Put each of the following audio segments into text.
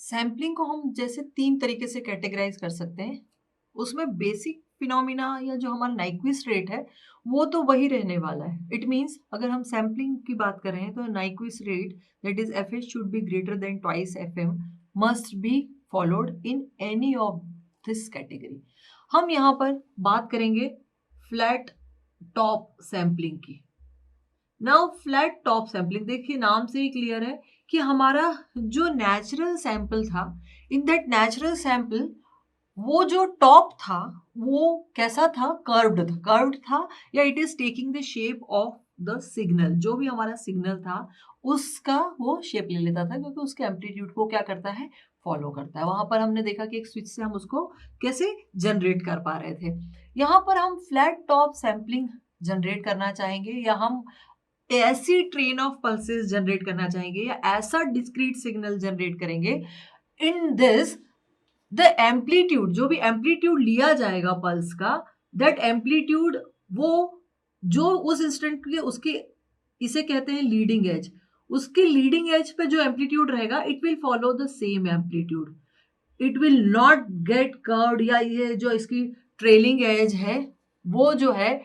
Sampling को हम जैसे 3 तरीके से कैटेगराइज़ कर सकते हैं। उसमें बेसिक फिनोमिना या जो हमारा नाइक्विस्ट रेट है, वो तो वही रहने वाला है। इट मीन्स अगर हम सैम्पलिंग की बात कर रहे हैं तो Nyquist rate that is FH should be greater than twice FM must be followed in any of this category. हम यहाँ पर बात करेंगे फ्लैट टॉप सैम्पलिंग की। नाउ फ्लैट टॉप सैम्पलिंग, देखिए नाम से ही क्लियर है कि हमारा जो नेचुरल सैंपल था, इन दैट नेचुरल सैंपल वो जो टॉप था वो कैसा था, कर्व्ड था या it is taking the shape of the signal. जो भी हमारा सिग्नल था उसका वो शेप ले लेता था क्योंकि उसके एम्पलीट्यूड को क्या करता है, फॉलो करता है। वहां पर हमने देखा कि एक स्विच से हम उसको कैसे जनरेट कर पा रहे थे। यहाँ पर हम फ्लैट टॉप सैम्पलिंग जनरेट करना चाहेंगे या हम ऐसी ट्रेन ऑफ पल्सेस जनरेट करना चाहेंगे या ऐसा डिस्क्रीट सिग्नल जनरेट करेंगे। इन दिस द एम्पलीट्यूड, जो भी एम्पलीट्यूड लिया जाएगा पल्स का, दैट एम्पलीट्यूड वो जो उस इंस्टेंट के उसके, इसे कहते हैं लीडिंग एज, उसके लीडिंग एज पे जो एम्पलीट्यूड रहेगा it will follow the same amplitude. It will not gate curved, या ये जो इसकी ट्रेलिंग एज है वो जो है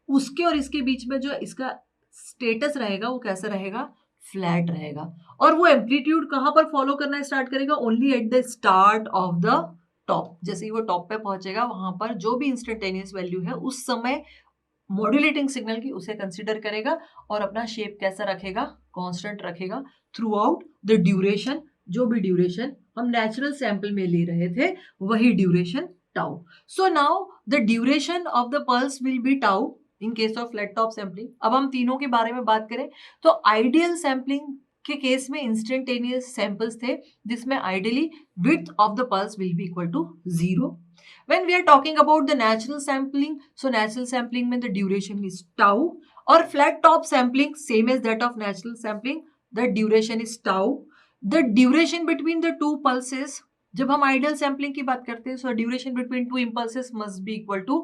उसके और इसके बीच में जो इसका स्टेटस रहेगा वो कैसा रहेगा, फ्लैट रहेगा। और वो एम्पलीट्यूड कहां पर फॉलो करना स्टार्ट करेगा, only at the start of the top. जैसे ही वो टॉप पे पहुंचेगा वहां पर जो भी इंस्टेंटेनियस वैल्यू है उस समय मॉड्यूलेटिंग सिग्नल की उसे कंसीडर करेगा और अपना शेप कैसा रखेगा, कांस्टेंट रखेगा थ्रू आउट द ड्यूरेशन। जो भी ड्यूरेशन हम नेचुरल सैंपल में ले रहे थे वही duration tau. So now the duration of the pulse will be tau in case of flat top sampling. अब हम तीनों के बारे में बात करें तो आइडियल सैम्पलिंग के केस में इंस्टेंटेनियस सैंपल्स थे जिसमें ideally width of the pulse will be equal to 0। When we are talking about the natural sampling, so natural sampling में the duration is tau, और flat top sampling same as that of natural sampling, the duration is tau. The duration between the two pulses, जब हम ideal sampling की बात करते हैं, so duration between two impulses must be equal to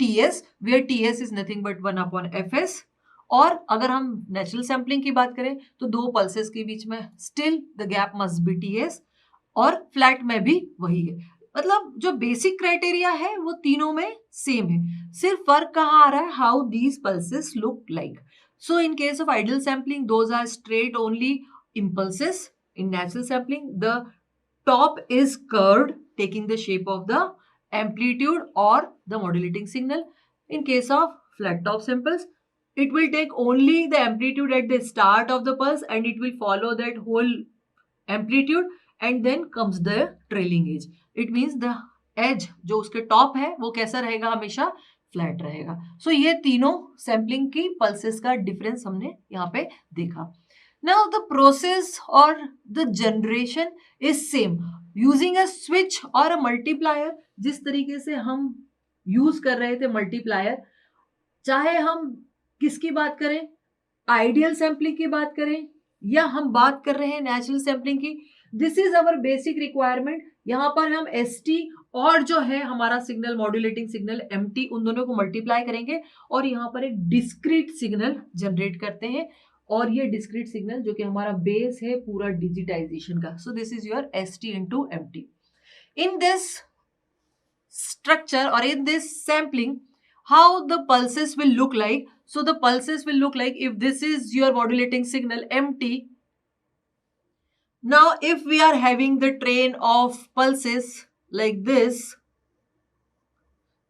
ts, where ts is nothing but 1 upon fs. और अगर हम natural sampling की बात करें तो दो पल्सेस के बीच में still the gap must be ts, और फ्लैट में भी वही है। मतलब जो बेसिक क्राइटेरिया है वो तीनों में सेम है, सिर्फ फर्क कहाँ आ रहा है, how these pulses look like. So in case of ideal sampling those are straight only impulses. In natural sampling the top is curved taking the shape of the amplitude or the modulating signal. In case of flat top samples it will take only the amplitude at the start of the pulse and it will follow that whole amplitude and then comes the trailing edge. It means the edge जो उसके top है वो कैसा रहेगा, हमेशा flat रहेगा। सो ये तीनों सैम्पलिंग की पल्सेस का डिफरेंस हमने यहाँ पे देखा। नाउ द प्रोसेस और the generation is same using a switch और अ मल्टीप्लायर। जिस तरीके से हम यूज कर रहे थे मल्टीप्लायर, चाहे हम किसकी बात करें, आइडियल सैम्पलिंग की बात करें या हम बात कर रहे हैं नेचुरल सैम्पलिंग की, this is our basic requirement. यहाँ पर हम एसटी और जो है हमारा सिग्नल मॉड्यूलेटिंग सिग्नल एमटी, उन दोनों को मल्टीप्लाई करेंगे और यहाँ पर एक डिस्क्रीट सिग्नल जनरेट करते हैं। और ये डिस्क्रीट सिग्नल जो कि हमारा बेस है पूरा डिजिटाइजेशन का, so this is your S T into M T. In this structure और in this sampling how the pulses will look like. So the pulses will look like, if this is your modulating signal mt, now if we are having the train of pulses like this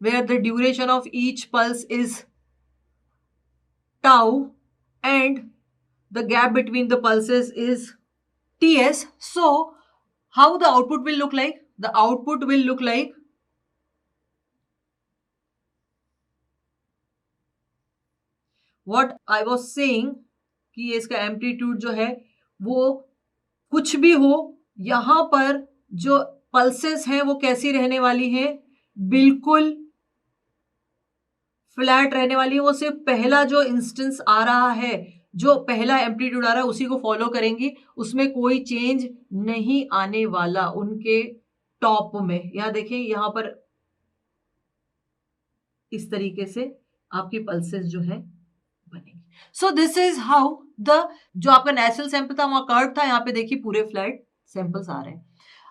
where the duration of each pulse is tau and the gap between the pulses is ts, so how the output will look like, the output will look like what I was saying कि इसका amplitude जो है वो कुछ भी हो, यहां पर जो पल्सेस हैं वो कैसी रहने वाली हैं, बिल्कुल फ्लैट रहने वाली है। वो सिर्फ पहला जो इंस्टेंस आ रहा है, जो पहला एम्पलीट्यूड आ रहा है उसी को फॉलो करेंगी, उसमें कोई चेंज नहीं आने वाला उनके टॉप में। यहां देखिए यहां पर इस तरीके से आपकी पल्सेस जो है बनेगी। सो दिस इज हाउ द, जो आपका नेचुरल सैंपल था वहां कर्व था, यहाँ पे देखिए पूरे फ्लैट सैंपल्स आ रहे हैं।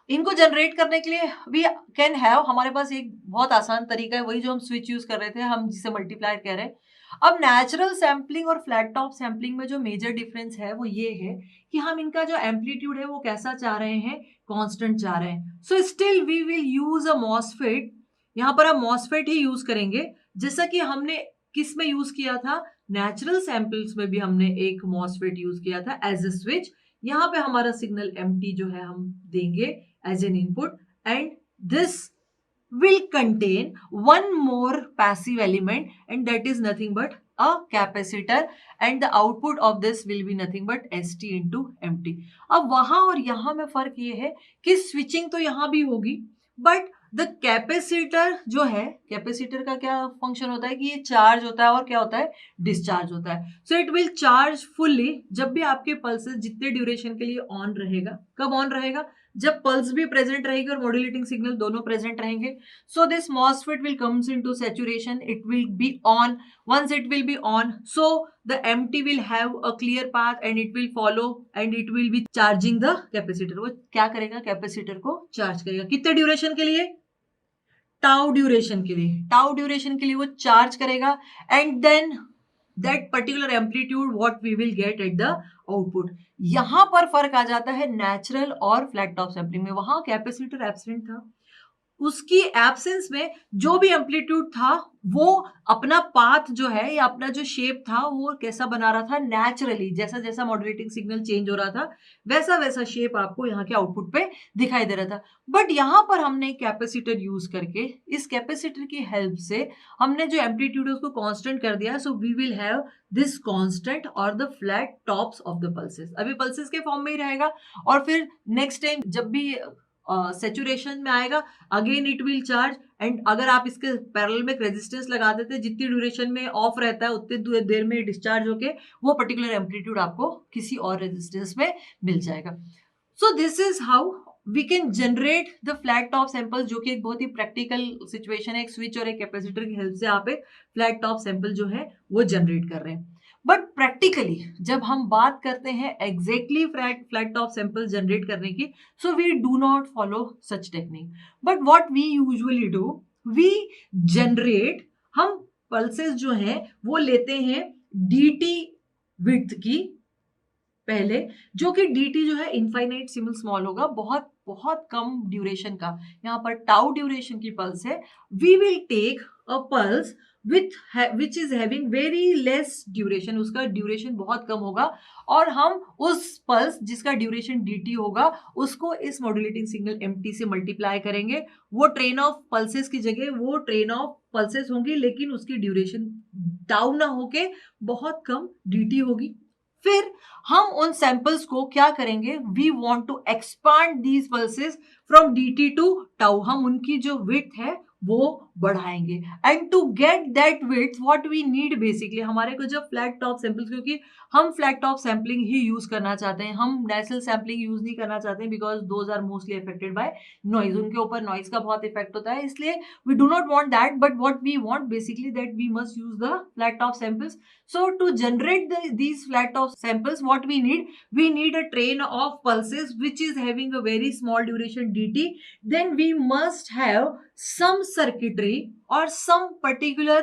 इनको जनरेट करने के लिए वी कैन हैव, हमारे पास एक बहुत आसान तरीका है, वही जो हम स्विच यूज कर रहे थे, हम जिसे मल्टीप्लायर कह रहे हैं। अब नेचुरल सैम्पलिंग और फ्लैट टॉप सैम्पलिंग में जो मेजर डिफरेंस है वो ये है कि हम इनका जो एम्पलीट्यूड है वो कैसा चाह रहे हैं, कांस्टेंट चाह रहे हैं। So still we will use a MOSFET, यहाँ पर हम मॉसफेट ही यूज करेंगे, जैसा कि हमने किस में यूज किया था, नेचुरल सैंपल्स में भी हमने एक मॉसफेट यूज किया था एज अ स्विच। यहाँ पे हमारा सिग्नल एम्प्टी जो है हम देंगे as an input, and this will contain one more passive element, and that is nothing but a capacitor, and the output of this will be nothing but st into mt। अब वहां और यहां में फर्क ये है कि स्विचिंग तो यहां भी होगी, बट द कैपेसिटर जो है, कैपेसिटर का क्या फंक्शन होता है कि ये चार्ज होता है और क्या होता है, डिस्चार्ज होता है। सो इट विल चार्ज फुल्ली जब भी आपके पल्सेस जितने ड्यूरेशन के लिए ऑन रहेगा। कब ऑन रहेगा, जब पल्स भी प्रेजेंट रहेगी और मॉड्यूलेटिंग सिग्नल दोनों प्रेजेंट रहेंगे। So this MOSFET will comes into saturation, it will be on. once it will be on, so the empty will have a clear path and it will follow and it will be charging the capacitor। वो क्या करेगा, capacitor को charge करेगा, कितने duration के लिए, tau duration के लिए, टाउ ड्यूरेशन के लिए वो चार्ज करेगा, and then that particular amplitude what we will get at the output. यहां पर फर्क आ जाता है नेचुरल और फ्लैट टॉप सैंपलिंग में। वहां कैपेसिटर एब्सेंट था, उसकी एब्सेंस में जो भी एम्पलीट्यूड था वो अपना पाथ जो है या अपना जो शेप था वो कैसा बना रहा था, नेचुरली जैसा जैसा मॉड्यूलेटिंग सिग्नल चेंज हो रहा था वैसा वैसा शेप आपको यहाँ के आउटपुट पे दिखाई दे रहा था। बट यहाँ पर हमने कैपेसिटर यूज करके, इस कैपेसिटर की हेल्प से हमने जो एम्पलीट्यूड है उसको कांस्टेंट कर दिया। So we will have this constant और the flat tops of the pulses, अभी पल्सेस के फॉर्म में ही रहेगा। और फिर नेक्स्ट टाइम जब भी सैचुरेशन में आएगा, again it will charge, and अगर आप इसके पैरेलल में रेजिस्टेंस लगा देते, जितनी ड्यूरेशन में ऑफ रहता है उतनी देर में डिस्चार्ज होके वो पर्टिकुलर एम्पलीट्यूड आपको किसी और रेजिस्टेंस में मिल जाएगा। So this is how we can generate the flat top sample, जो कि एक बहुत ही प्रैक्टिकल सिचुएशन है। एक स्विच और एक कैपेसिटर की हेल्प से आप एक फ्लैट टॉप सैंपल जो है वो जनरेट कर रहे हैं। बट प्रैक्टिकली जब हम बात करते हैं exactly flat top sample generate करने की, so we do not follow such technique, but what we usually do, we generate, हम पल्सेस जो हैं वो लेते हैं dt विड्थ की पहले, जो कि dt जो है इनफाइनाइट सिमल स्मॉल होगा, बहुत बहुत कम ड्यूरेशन का, यहाँ पर टाउ ड्यूरेशन की पल्स है। We will take a pulse which is having very less duration, उसका ड्यूरेशन बहुत कम होगा, और हम उस पल्स जिसका ड्यूरेशन dt होगा उसको इस मॉड्यूलेटिंग सिग्नल mt से मल्टीप्लाई करेंगे। वो ट्रेन ऑफ पल्सेस की जगह वो ट्रेन ऑफ पल्सेस होंगी, लेकिन उसकी ड्यूरेशन टाउ ना होके बहुत कम dt होगी। फिर हम उन सैंपल्स को क्या करेंगे, we want to expand these pulses from dt to tau, हम उनकी जो विड्थ है वो बढ़ाएंगे। And to get that width what we need, basically हमारे को जब फ्लैट टॉप सैंपल्स, क्योंकि हम फ्लैट टॉप सैंपलिंग ही यूज करना चाहते हैं, हम नेचुरल सैंपलिंग यूज नहीं करना चाहते हैं, because those are mostly affected by noise, उनके ऊपर नॉइज का बहुत इफेक्ट होता है, इसलिए we do not want that, but what we want basically that we must use the flat top samples. So to generate these flat top samples, what we need a train of pulses which is having a very small duration dt. Then we must have some circuitry or some particular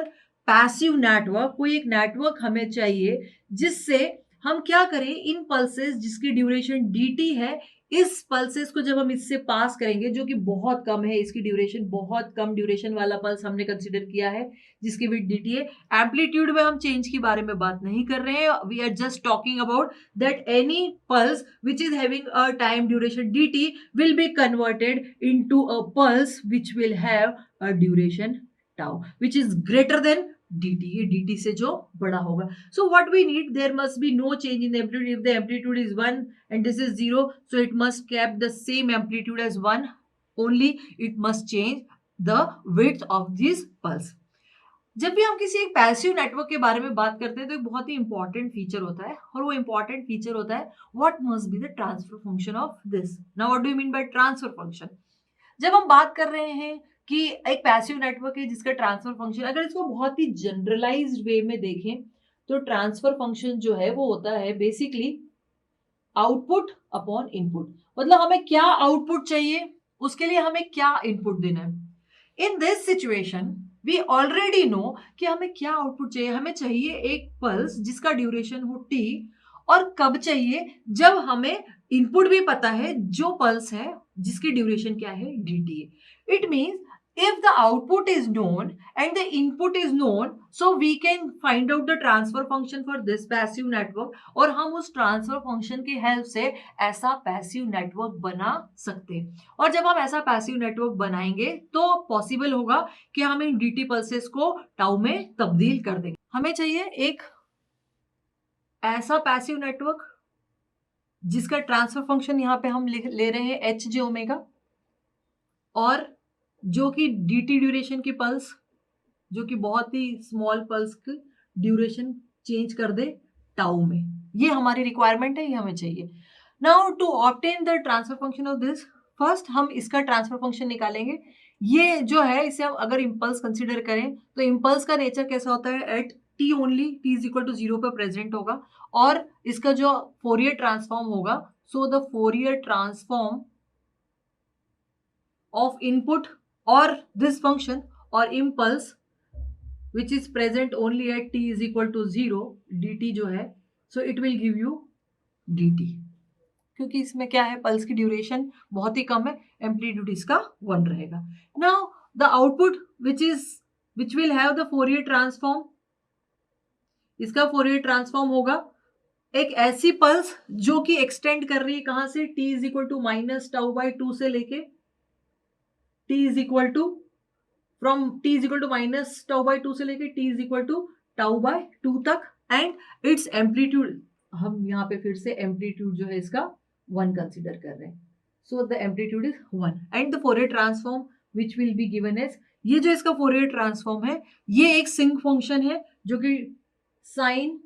passive network, कोई एक network हमें चाहिए जिससे हम क्या करें, इन pulses जिसकी duration dt है, इस पल्सेस को जब हम इससे पास करेंगे, जो कि बहुत कम है, इसकी ड्यूरेशन बहुत कम ड्यूरेशन वाला पल्स हमने कंसीडर किया है जिसकी विड्थ dt है। एम्पलीट्यूड में हम चेंज के बारे में बात नहीं कर रहे हैं, we are just talking about that any pulse which is having a time duration dt will be converted into a pulse which will have a duration tau which is greater than dt, ये dt से जो बड़ा होगा। So what we need, there must be no change in the amplitude. If the amplitude is 1 and this is 0, so it must keep the same amplitude as 1, only it must change the width of this pulse। जब भी हम किसी एक passive network के बारे में बात करते हैं तो एक बहुत ही इंपॉर्टेंट फीचर होता है, और वो इंपॉर्टेंट फीचर होता है what must be the transfer function of this. Now what do you mean by transfer function? जब हम बात कर रहे हैं कि एक पैसिव नेटवर्क है जिसका ट्रांसफर फंक्शन, अगर इसको बहुत ही जनरलाइज्ड वे में देखें तो ट्रांसफर फंक्शन जो है वो होता है बेसिकली आउटपुट अपॉन इनपुट। मतलब हमें क्या आउटपुट चाहिए, उसके लिए हमें क्या इनपुट देना है। In this situation we already know कि हमें क्या आउटपुट चाहिए। हमें चाहिए एक पल्स जिसका ड्यूरेशन हो t, और कब चाहिए, जब हमें इनपुट भी पता है जो पल्स है जिसकी ड्यूरेशन क्या है, dt। It means if the output is known and the input is known, so we can find out the transfer function for this passive network, और हम उस ट्रांसफर फंक्शन की हेल्प से ऐसा पैसिव नेटवर्क बना सकते हैं। और जब हम ऐसा पैसिव नेटवर्क बनाएंगे तो पॉसिबल होगा कि हम इन dt पल्सेस को टाउ में तब्दील कर देंगे। हमें चाहिए एक ऐसा पैसिव नेटवर्क जिसका ट्रांसफर फंक्शन यहाँ पे हम ले रहे हैं एच जे ओमेगा, और जो कि dt ड्यूरेशन की पल्स, जो कि बहुत ही स्मॉल पल्स की ड्यूरेशन चेंज कर दे टाउ में। ये हमारी रिक्वायरमेंट है, ये हमें चाहिए। Now to obtain the transfer function of this, first हम इसका ट्रांसफर फंक्शन निकालेंगे। ये जो है इसे हम अगर इम्पल्स कंसीडर करें तो इम्पल्स का नेचर कैसा होता है, at t only, t is equal to 0 पर प्रेजेंट होगा, और इसका जो फोरियर ट्रांसफॉर्म होगा, so the Fourier transform of input or this function or impulse which is present only at t is equal to 0 dt जो है, so it will give you dt, क्योंकि इसमें क्या है, पल्स की ड्यूरेशन बहुत ही कम है, एम्पलीट्यूड इसका 1 रहेगा। Now the output which will have the Fourier transform, इसका Fourier transform होगा एक ऐसी पल्स जो कि एक्सटेंड कर रही है कहां से, t is equal to minus tau by 2 से लेके t is equal to from t is equal to minus tau by 2 से लेके t is equal to tau by 2 तक, एंड इट्स एम्पलीट्यूड, हम यहाँ पे फिर से एम्पलीट्यूड जो है इसका 1 कंसिडर कर रहे हैं, so the amplitude is 1 and the Fourier transform which will be given as, ये जो इसका फोरियर ट्रांसफॉर्म है ये एक सिंक फंक्शन है जो कि sine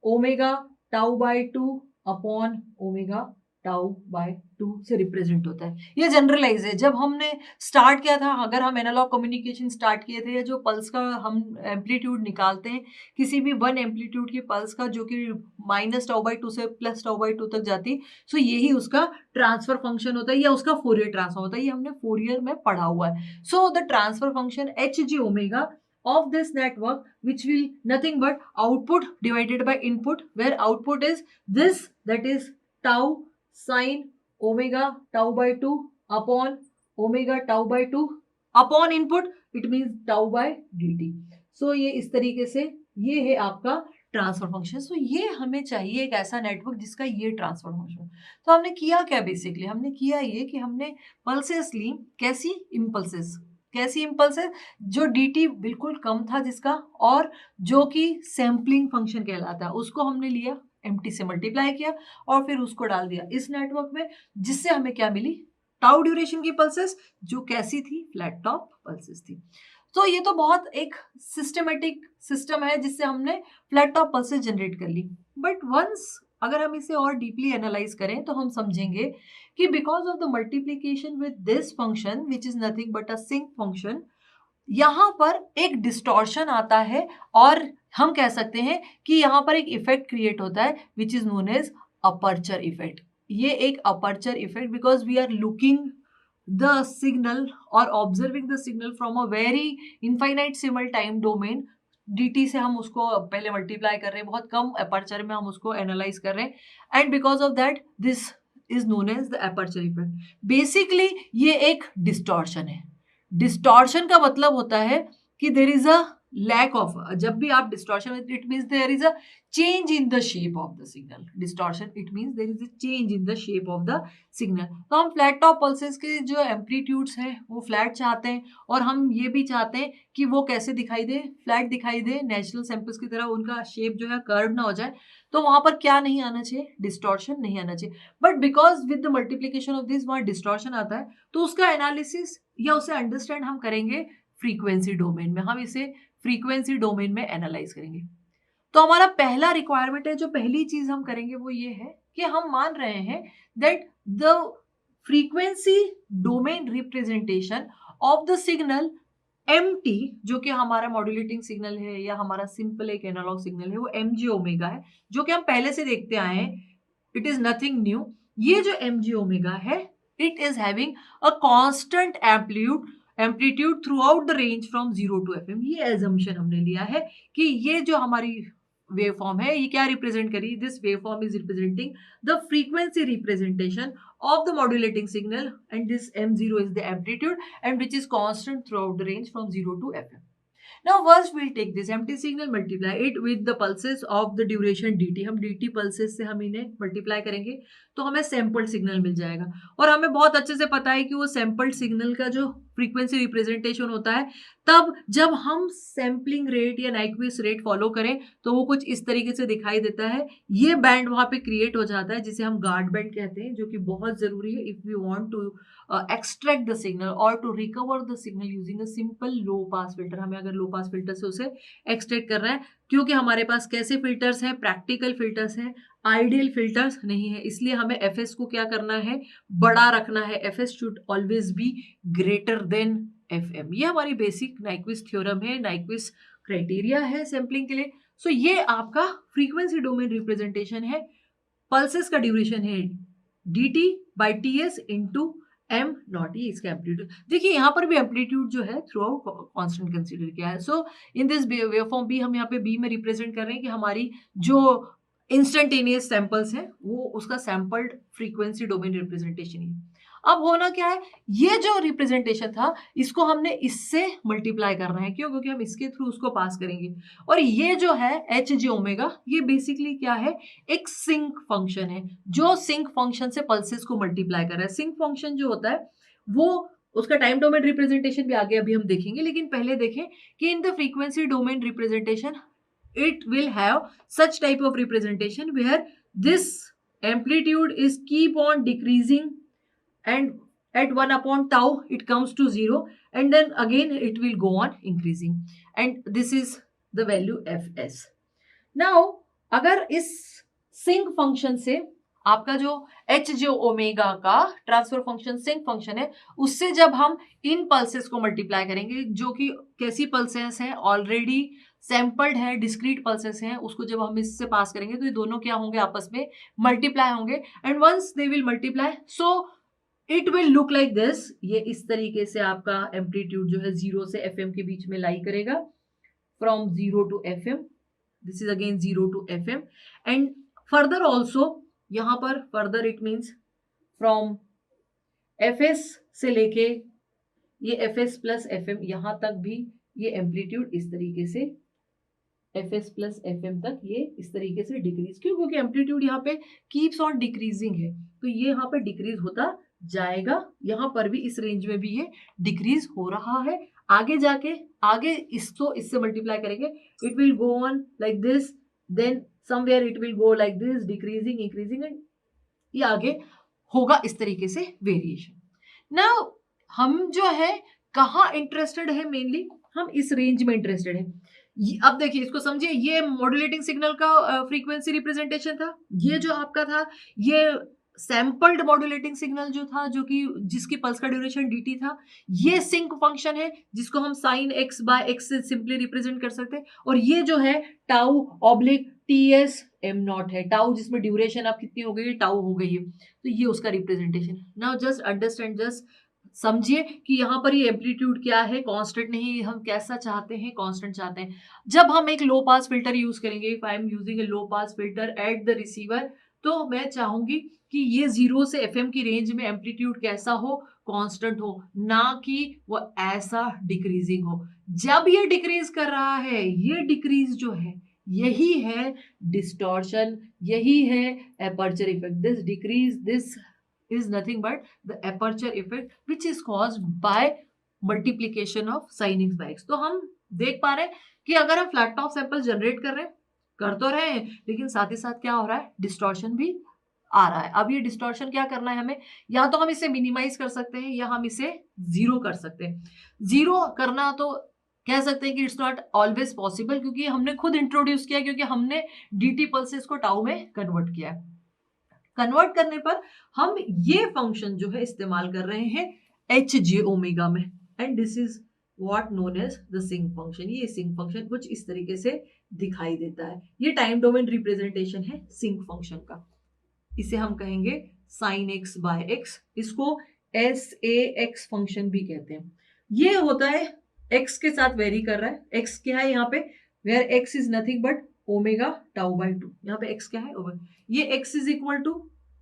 omega tau by 2 upon omega tau by 2 से रिप्रेजेंट होता है। ये जनरलाइज है। जब हमने स्टार्ट किया था, अगर हम एनालॉग कम्युनिकेशन स्टार्ट किए थे, जो पल्स का हम एम्पलीट्यूड निकालते हैं किसी भी 1 एम्पलीट्यूड की पल्स का जो कि माइनस टाउ बाई 2 से प्लस टाउ बाई 2 तक जाती, सो यही उसका ट्रांसफर फंक्शन होता है या उसका फोरियर ट्रांसफॉर्म होता है। ये हमने फोरियर में पढ़ा हुआ है। So the transfer function H G omega of this network which will nothing but output divided by input, where output is this, that is tau sin omega tau by 2 upon omega tau by 2 upon input, it means tau by dt। so ये इस तरीके से ये है आपका transfer function. सो ये हमें चाहिए एक ऐसा नेटवर्क जिसका ये ट्रांसफर फंक्शन। तो हमने किया क्या, बेसिकली हमने किया ये कि हमने पल्सेस ली, कैसी इम्पल्सेस, जो dt बिल्कुल कम था जिसका, और जो कि सैम्पलिंग फंक्शन कहलाता है, उसको हमने लिया, एम्प्टी से मल्टीप्लाई किया और फिर उसको डाल दिया इस नेटवर्क में, जिससे हमें क्या मिली, टाउ ड्यूरेशन की पल्सेस जो कैसी थी, फ्लैट टॉप पल्सेस थी। तो ये तो बहुत एक सिस्टमेटिक सिस्टम है जिससे हमने फ्लैट टॉप पल्सेस जनरेट कर ली। बट वंस अगर हम इसे और डीपली एनालाइज करें तो हम समझेंगे कि because of the multiplication with this function which is nothing but a sinc function, यहाँ पर एक डिस्टॉर्शन आता है, और हम कह सकते हैं कि यहाँ पर एक इफेक्ट क्रिएट होता है which is known as aperture effect. ये एक aperture effect because we are looking the signal or observing the signal from a very infinitesimal time domain, dt से हम उसको पहले मल्टीप्लाई कर रहे हैं, बहुत कम अपर्चर में हम उसको एनालाइज कर रहे हैं, and because of that this is known as the aperture effect. Basically ये एक डिस्टॉर्शन है। डिस्टॉर्शन का मतलब होता है कि there is a lack of, जब भी आप distortion, it means there is a change in the shape of the signal. Distortion it means there is a change in the shape of the signal. तो हम flat top pulses के जो amplitudes हैं वो flat चाहते हैं, और हम ये भी चाहते हैं कि वो कैसे दिखाई दे, फ्लैट दिखाई दे, नेचुरल सैंपल्स की तरह उनका शेप जो है कर्व ना हो जाए। तो वहां पर क्या नहीं आना चाहिए, डिस्टॉर्शन नहीं आना चाहिए। But because with the multiplication of this वहां डिस्टॉर्शन आता है, तो उसका एनालिसिस या उसे अंडरस्टैंड हम करेंगे फ्रीक्वेंसी डोमेन में। हम इसे फ्रीक्वेंसी डोमेन में एनालाइज करेंगे। तो हमारा पहला रिक्वायरमेंट है, जो पहली चीज हम करेंगे वो ये है कि हम मान रहे हैं that the frequency domain representation of the signal mt, जो कि हमारा मॉड्यूलेटिंग सिग्नल है या हमारा सिंपल एक एनालॉग सिग्नल है, वो mg ओमेगा है, जो कि हम पहले से देखते आए हैं, इट इज नथिंग न्यू। ये जो mg ओमेगा है It is having a constant amplitude throughout the range from 0 to FM. ये assumption हमने लिया है कि ये जो हमारी वेव फॉर्म है ये क्या रिप्रेजेंट करी, this wave form is representing the frequency representation of the modulating signal, and this m0 is the amplitude and which is constant throughout the range from 0 to FM. Now first we'll take this empty signal, multiply it with the pulses of the duration dt. हम dt pulses से हम इन्हें multiply करेंगे तो हमें sampled signal मिल जाएगा। और हमें बहुत अच्छे से पता है कि वो सैम्पल्ड सिग्नल का जो फ्रीक्वेंसी रिप्रेजेंटेशन होता है, तब जब हम सैम्पलिंग रेट या नाइक्विस्ट रेट फॉलो करें तो वो कुछ इस तरीके से दिखाई देता है। ये बैंड वहां पे क्रिएट हो जाता है जिसे हम गार्ड बैंड कहते हैं, जो कि बहुत जरूरी है if we want to extract the signal और to recover the signal using a simple low pass filter. हमें अगर लो पास फिल्टर से उसे एक्सट्रैक्ट कर रहे हैं, क्योंकि हमारे पास कैसे फिल्टर्स हैं, प्रैक्टिकल फिल्टर्स हैं, आइडियल फिल्टर्स नहीं है, इसलिए हमें एफएस को क्या करना है, बड़ा रखना है। FS should always be greater than FM. ये हमारी बेसिक नाइक्विस्ट थ्योरम है, नाइक्विस्ट क्राइटेरिया है सैम्पलिंग के लिए। सो ये आपका फ्रीक्वेंसी डोमेन रिप्रेजेंटेशन है। पल्सेस का ड्यूरेशन है dt by ts into am not, ये इसका एम्पलीट्यूड। देखिए यहाँ पर भी एम्पलीट्यूड जो है थ्रू आउट कॉन्स्टेंट कंसिडर किया है। So in this wave form बी हम यहाँ पे बी में रिप्रेजेंट कर रहे हैं कि हमारी जो इंस्टेंटेनियस सैंपल्स हैं वो उसका सैंपल्ड फ्रीक्वेंसी डोमेन रिप्रेजेंटेशन है। अब होना क्या है, ये जो रिप्रेजेंटेशन था इसको हमने इससे मल्टीप्लाई करना है। क्यों? क्योंकि हम इसके थ्रू उसको पास करेंगे। और ये जो है एच जे ओमेगा, ये बेसिकली क्या है, एक सिंक फंक्शन है जो सिंक फंक्शन से पल्सेस को मल्टीप्लाई कर रहा है। सिंक फंक्शन जो होता है वो उसका टाइम डोमेन रिप्रेजेंटेशन भी आगे अभी हम देखेंगे, लेकिन पहले देखें कि in the frequency domain representation it will have such type of representation where this amplitude is keep on decreasing and at 1 upon tau it comes to 0 and then again it will go on increasing and this is the value fs. Now अगर इस sinc function से आपका जो H J omega का transfer function sinc function है, उससे जब हम इन पल्सेस को मल्टीप्लाई करेंगे, जो कि कैसी पल्सेस हैं, ऑलरेडी सैंपल्ड है, डिस्क्रीट पल्सेस हैं, उसको जब हम इससे पास करेंगे तो ये दोनों क्या होंगे, आपस में मल्टीप्लाई होंगे। And once they will multiply so it will look like this. ये इस तरीके से आपका एम्पलीट्यूड जो है 0 से FM के बीच में लाई करेगा, from 0 to FM। This is again 0 to FM and further also यहाँ पर further it means from FS से लेके ये FS प्लस FM यहाँ तक भी ये एम्पलीट्यूड इस तरीके से FS प्लस FM तक ये इस तरीके से डिक्रीज। क्यों? क्योंकि एम्पलीट्यूड यहाँ पे कीप्स ऑन डिक्रीजिंग है, तो ये यहाँ पे डिक्रीज होता जाएगा। यहाँ पर भी इस रेंज में भी ये डिक्रीज हो रहा है। आगे जाके आगे इसको इससे मल्टीप्लाई करेंगे, it will go on like this, then somewhere it will go like this, decreasing increasing, and ये आगे होगा इस तरीके से वेरिएशन। नाउ हम जो है कहाँ इंटरेस्टेड है, मेनली हम इस रेंज में इंटरेस्टेड है। अब देखिए इसको समझिए, ये मॉड्यूलेटिंग सिग्नल का फ्रीक्वेंसी रिप्रेजेंटेशन था, ये जो आपका था ये सैंपल्ड मॉड्यूलेटिंग सिग्नल जो था, जो कि जिसकी पल्स का ड्यूरेशन dt था। ये सिंक फंक्शन है जिसको हम साइन x बाय x से सिंपली रिप्रेजेंट कर सकते हैं। और ये जो है tau oblique ts m not है, टाउ जिसमें ड्यूरेशन अब कितनी हो गई है, टाउ हो गई है, तो ये उसका representation. Now just understand, just समझिए कि यहाँ पर ये एम्पलीट्यूड क्या है, कांस्टेंट नहीं, हम कैसा चाहते हैं, कांस्टेंट चाहते हैं। जब हम एक लो पास फिल्टर यूज करेंगे, if I am using A low pass filter at the receiver, तो मैं चाहूंगी कि ये 0 से FM की रेंज में एम्पलीट्यूड कैसा हो, कांस्टेंट हो, ना कि वो ऐसा डिक्रीजिंग हो। जब ये डिक्रीज कर रहा है, ये डिक्रीज जो है यही है डिस्टॉर्शन, यही है aperture effect. This decrease, this is nothing but the aperture effect which is caused by multiplication of sin x by x। तो हम देख पा रहे हैं कि अगर हम फ्लैट टॉप सैंपल जनरेट कर रहे हैं, कर तो रहे हैं, लेकिन साथ ही साथ क्या हो रहा है, डिस्टॉर्शन भी आ रहा है। अब ये डिस्टॉर्शन क्या करना है हमें, या तो हम इसे मिनिमाइज कर सकते हैं या हम इसे जीरो कर सकते हैं। जीरो करना तो कह सकते हैं कि इट्स नॉट ऑलवेज पॉसिबल, क्योंकि हमने खुद इंट्रोड्यूस किया, क्योंकि हमने dt पल्सेस को टाउ में कन्वर्ट किया है। कन्वर्ट करने पर हम ये फंक्शन जो है इस्तेमाल कर रहे हैं एच जे ओमेगा में, and this is what known as the sinc function. ये सिंक फंक्शन कुछ इस तरीके से दिखाई देता है। ये टाइम डोमेन रिप्रेजेंटेशन है सिंक फंक्शन का, इसे हम कहेंगे साइन एक्स बाय एक्स, इसको SAS फंक्शन भी कहते हैं। ये होता है x के साथ वेरी कर रहा है, x क्या है यहाँ पे, where x is nothing but omega tau by 2, यहाँ पे x क्या है ओमेगा, ये x is equal to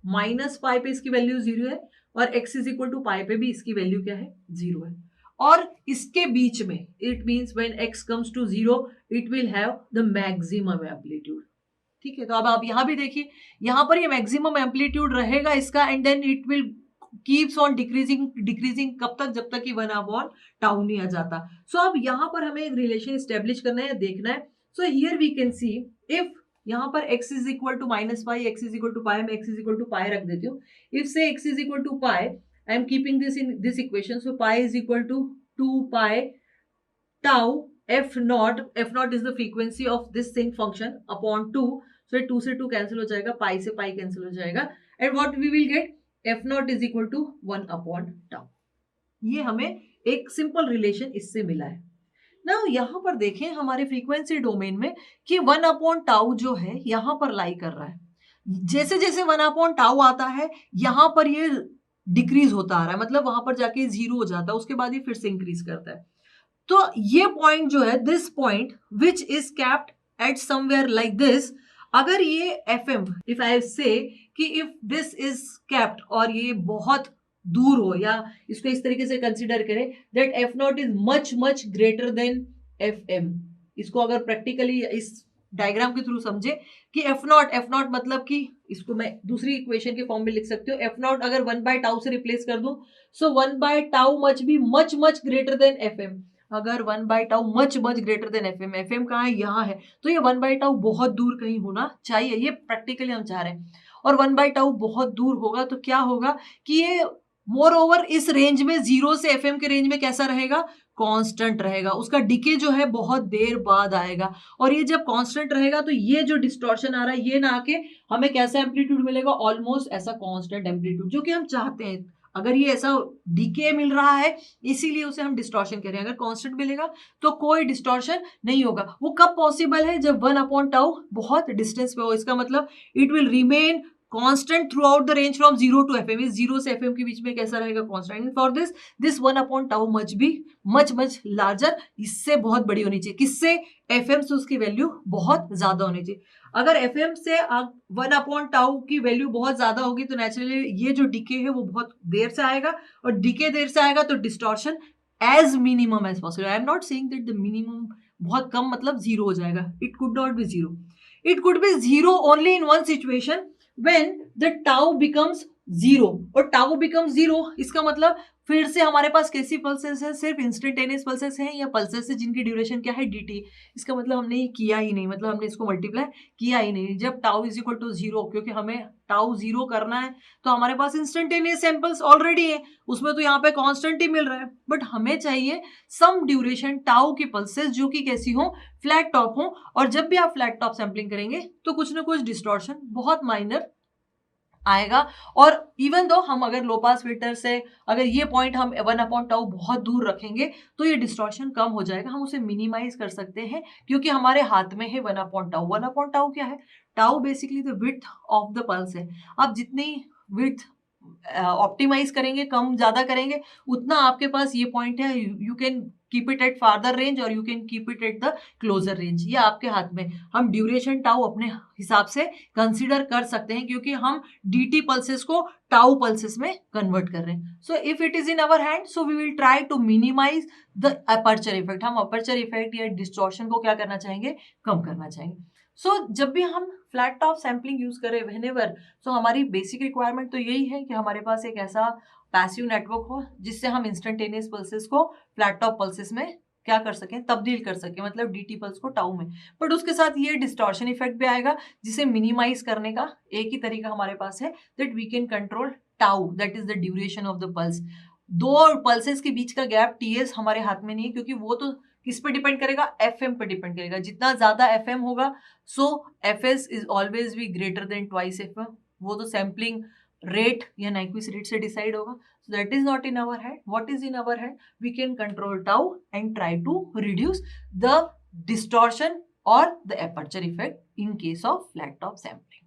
minus pi पे इसकी वैल्यू 0 है और x is equal to pi पे भी इसकी वैल्यू क्या है 0 है, और इसके बीच में it means when x comes to 0 it will have the maximum amplitude. ठीक है, तो अब आप यहां भी देखिए, यहां पर ये मैक्सिमम एम्पलीट्यूड रहेगा इसका and then it will keeps on decreasing decreasing, कब तक, जब तक कि 1/टाउ नहीं आ जाता। सो अब यहां पर हमें एक रिलेशन स्टेब्लिश करना है, देखना है। So here we can see if यहां पर x is equal to minus pi, x is equal to pi, मैं x is equal to pi रख देती हूँ। If say x is equal to pi, I am keeping this in this equation, so pi is equal to 2 pi tau f naught is the frequency of this sinc function upon 2, so 2 से 2 cancel हो जाएगा, पाई से पाई cancel हो जाएगा, and what we will get, f naught is equal to 1/टाउ। ये हमें एक सिंपल रिलेशन इससे मिला है। नाउ यहां पर देखें हमारे फ्रीक्वेंसी डोमेन में कि 1/टाउ जो है यहां पर लाई कर रहा है, जैसे जैसे 1/टाउ आता है यहां पर ये डिक्रीज होता आ रहा है, मतलब वहां पर जाके 0 हो जाता है, उसके बाद ये फिर से इंक्रीज करता है। तो ये पॉइंट जो है, this point which is kept eight somewhere like this, अगर ये FM, इफ आई से कि इफ दिस इज कैप्ट और ये बहुत दूर हो, या इसको इस तरीके से कंसीडर करें that F naught is much much greater than FM, इसको अगर प्रैक्टिकली इस डायग्राम के थ्रू समझे कि F नॉट मतलब कि इसको मैं दूसरी इक्वेशन के फॉर्म में लिख सकती हूँ, F नॉट अगर 1/टाउ से रिप्लेस कर दूं, सो 1/टाउ much be much much greater than FM। अगर 1/टाउ much much greater than FM कहाँ है, यहाँ है, तो ये 1/टाउ बहुत दूर कहीं होना चाहिए, ये प्रैक्टिकली हम चाह रहे हैं। और 1/टाउ बहुत दूर होगा तो क्या होगा कि ये मोर ओवर इस रेंज में 0 से FM के रेंज में कैसा रहेगा, कांस्टेंट रहेगा, उसका डिके जो है बहुत देर बाद आएगा, और ये जब कांस्टेंट रहेगा तो ये जो डिस्टॉर्शन आ रहा है ये ना आके हमें कैसा एम्पलीट्यूड मिलेगा, ऑलमोस्ट ऐसा कांस्टेंट एम्पलीट्यूड जो कि हम चाहते हैं। अगर ये ऐसा डीके मिल रहा है इसीलिए उसे हम डिस्टॉर्शन कह रहे हैं, अगर कांस्टेंट मिलेगा तो कोई डिस्टॉर्शन नहीं होगा। वो कब पॉसिबल है, जब 1/टाउ बहुत डिस्टेंस पे हो, इसका मतलब it will remain constant through out the range from 0 to FM, इस 0 से FM के बीच में कैसा रहेगा, कांस्टेंट। फॉर दिस 1/टाउ much be much much larger, इससे बहुत बड़ी होनी चाहिए, किससे, FM से उसकी वैल्यू बहुत ज्यादा होनी चाहिए। अगर FM से 1/टाउ की वैल्यू बहुत ज्यादा होगी तो नेचुरली ये जो डीके है वो बहुत देर से आएगा, और डीके देर से आएगा तो distortion as minimum as possible. I am not saying that the minimum बहुत कम मतलब 0 हो जाएगा, it could not be 0, it could be 0 only in one situation when the tau becomes 0, और tau becomes 0 इसका मतलब फिर से हमारे पास कैसी पल्सेस है, सिर्फ इंस्टेंटेनियस पल्सेस हैं या पल्सेस है जिनकी ड्यूरेशन क्या है dt, इसका मतलब हमने ये किया ही नहीं, मतलब हमने इसको मल्टीप्लाई किया ही नहीं। जब टाउ इज इक्वल टू 0, क्योंकि हमें टाउ 0 करना है तो हमारे पास इंस्टेंटेनियस सैंपल्स ऑलरेडी है, उसमें तो यहाँ पे कांस्टेंट ही मिल रहा है, बट हमें चाहिए सम ड्यूरेशन टाउ की पल्सेस जो कि कैसी हो, फ्लैट टॉप हो, और जब भी आप फ्लैट टॉप सैंपलिंग करेंगे तो कुछ ना कुछ डिस्टॉर्शन बहुत माइनर आएगा। और इवन दो हम अगर लो पास फिल्टर से अगर ये पॉइंट हम 1/टाउ बहुत दूर रखेंगे तो ये डिस्टॉर्शन कम हो जाएगा, हम उसे मिनिमाइज कर सकते हैं क्योंकि हमारे हाथ में है 1/टाउ। 1/टाउ क्या है, tau basically the width of the pulse है। आप जितनी विड्थ ऑप्टिमाइज करेंगे, कम ज्यादा करेंगे, उतना आपके पास ये पॉइंट है, you can keep it at farther range और you can keep it at the closer range, ये आपके हाथ में। हम ड्यूरेशन टाउ अपने हिसाब से कंसीडर कर सकते हैं क्योंकि हम dt पल्सेस को टाउ पल्सेस में कन्वर्ट कर रहे हैं। So if it is in our hand, so we will try to minimise the aperture effect, हम अपर्चर इफेक्ट या डिस्टॉर्शन को क्या करना चाहेंगे, कम करना चाहेंगे। सो जब भी हम फ्लैट टॉप सैम्पलिंग यूज करें व्हेनेवर, सो हमारी बेसिक रिक्वायरमेंट तो यही है कि हमारे पास एक ऐसा पैसिव नेटवर्क हो जिससे हम इंस्टेंटेनियस पल्सेस को फ्लैट टॉप पल्सेस में क्या कर सकें, तब्दील कर सकें, मतलब dt पल्स को टाउ में। बट उसके साथ ये डिस्टॉर्शन इफेक्ट भी आएगा जिसे मिनिमाइज करने का एक ही तरीका हमारे पास है, that we can control tau, that is the duration of the pulse. दो पल्सेस के बीच का गैप ts हमारे हाथ में नहीं है, क्योंकि वो तो किस पे डिपेंड करेगा, FM पे डिपेंड करेगा। जितना ज्यादा FM होगा सो FS is always be greater than twice FM, वो तो सैम्पलिंग रेट या नाइक्विस रेट से डिसाइड होगा। So that is not in our hand. What is in our hand? We can control tau and try to reduce the distortion or the aperture effect in case of flat top sampling.